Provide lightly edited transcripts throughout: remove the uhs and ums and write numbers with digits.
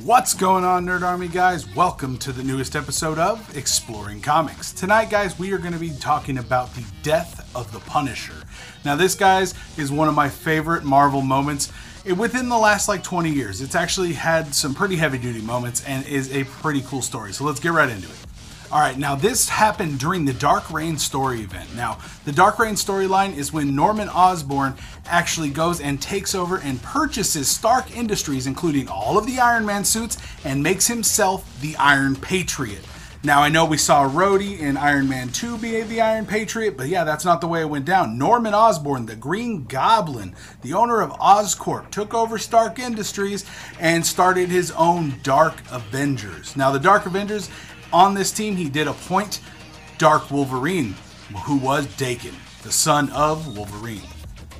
What's going on, Nerd Army guys? Welcome to the newest episode of Exploring Comics. Tonight, guys, we are going to be talking about the death of the Punisher. Now, this, guys, is one of my favorite Marvel moments within the last 20 years. It's actually had some pretty heavy-duty moments and is a pretty cool story. So let's get right into it. Alright, now this happened during the Dark Reign story event. Now, the Dark Reign storyline is when Norman Osborn actually goes and takes over and purchases Stark Industries, including all of the Iron Man suits, and makes himself the Iron Patriot. Now, I know we saw Rhodey in Iron Man 2 be the Iron Patriot, but yeah, that's not the way it went down. Norman Osborn, the Green Goblin, the owner of Oscorp, took over Stark Industries and started his own Dark Avengers. Now, the Dark Avengers, on this team, he did appoint Dark Wolverine, who was Daken, the son of Wolverine.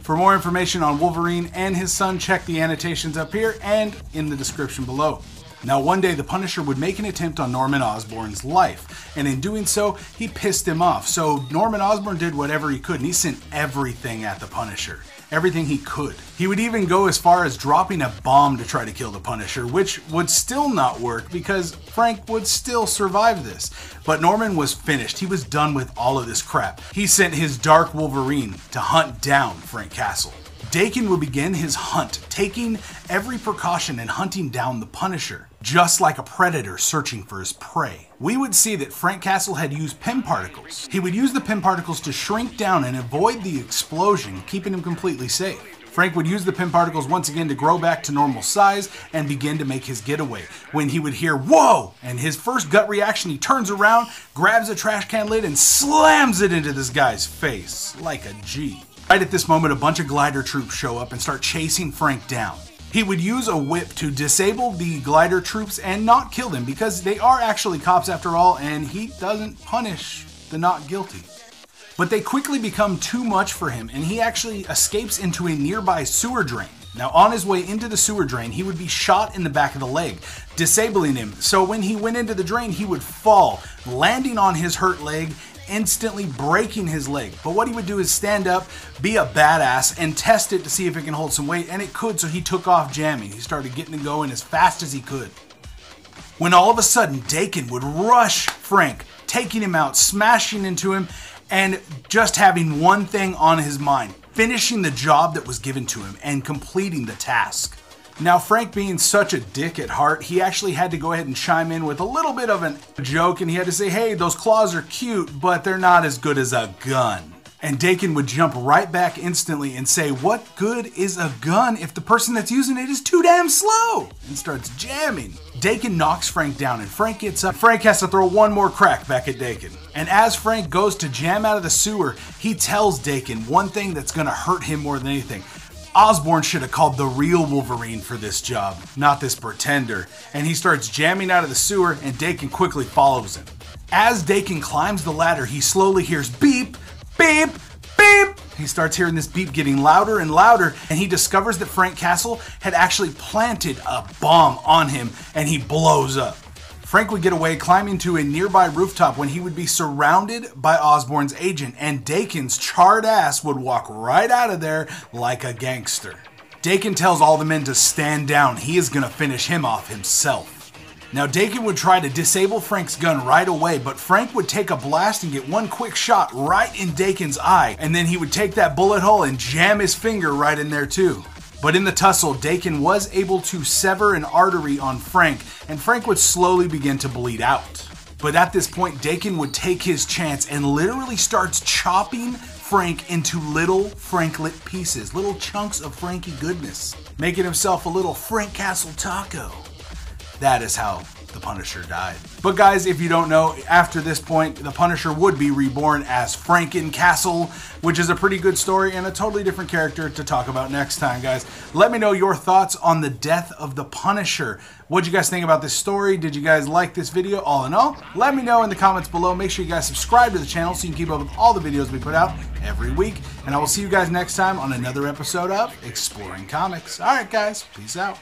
For more information on Wolverine and his son, check the annotations up here and in the description below. Now, one day, the Punisher would make an attempt on Norman Osborn's life, and in doing so, he pissed him off. So Norman Osborn did whatever he could, and he sent everything at the Punisher. Everything he could. He would even go as far as dropping a bomb to try to kill the Punisher, which would still not work because Frank would still survive this. But Norman was finished. He was done with all of this crap. He sent his Dark Wolverine to hunt down Frank Castle. Daken would begin his hunt, taking every precaution and hunting down the Punisher, just like a predator searching for his prey. We would see that Frank Castle had used Pym particles. He would use the Pym particles to shrink down and avoid the explosion, keeping him completely safe. Frank would use the Pym particles once again to grow back to normal size and begin to make his getaway. When he would hear, "Whoa!" and his first gut reaction, he turns around, grabs a trash can lid, and slams it into this guy's face like a G. Right at this moment, a bunch of glider troops show up and start chasing Frank down. He would use a whip to disable the glider troops and not kill them because they are actually cops after all, and he doesn't punish the not guilty. But they quickly become too much for him, and he actually escapes into a nearby sewer drain. Now, on his way into the sewer drain, he would be shot in the back of the leg, disabling him. So when he went into the drain, he would fall, landing on his hurt leg, instantly breaking his leg. But what he would do is stand up, be a badass, and test it to see if it can hold some weight, and it could, so he took off jamming. He started getting it going as fast as he could. When all of a sudden, Daken would rush Frank, taking him out, smashing into him, and just having one thing on his mind: finishing the job that was given to him and completing the task. Now, Frank, being such a dick at heart, he actually had to go ahead and chime in with a little bit of a joke, and he had to say, "Hey, those claws are cute, but they're not as good as a gun." And Daken would jump right back instantly and say, "What good is a gun if the person that's using it is too damn slow?" and starts jamming. Daken knocks Frank down, and Frank gets up. Frank has to throw one more crack back at Daken. And as Frank goes to jam out of the sewer, he tells Daken one thing that's going to hurt him more than anything. Osborn should have called the real Wolverine for this job, not this pretender. And he starts jamming out of the sewer, and Daken quickly follows him. As Daken climbs the ladder, he slowly hears beep, beep, beep. He starts hearing this beep getting louder and louder, and he discovers that Frank Castle had actually planted a bomb on him, and he blows up. Frank would get away, climbing to a nearby rooftop when he would be surrounded by Osborn's agent, and Daken's charred ass would walk right out of there like a gangster. Daken tells all the men to stand down. He is going to finish him off himself. Now, Daken would try to disable Frank's gun right away, but Frank would take a blast and get one quick shot right in Daken's eye, and then he would take that bullet hole and jam his finger right in there too. But in the tussle, Daken was able to sever an artery on Frank, and Frank would slowly begin to bleed out. But at this point, Daken would take his chance and literally starts chopping Frank into little Franklet pieces, little chunks of Frankie goodness, making himself a little Frank Castle taco. That is how the Punisher died. But guys, if you don't know, after this point, the Punisher would be reborn as Franken Castle, which is a pretty good story and a totally different character to talk about next time, guys. Let me know your thoughts on the death of the Punisher. What'd you guys think about this story? Did you guys like this video? All in all, let me know in the comments below. Make sure you guys subscribe to the channel so you can keep up with all the videos we put out every week. And I will see you guys next time on another episode of Exploring Comics. All right, guys, peace out.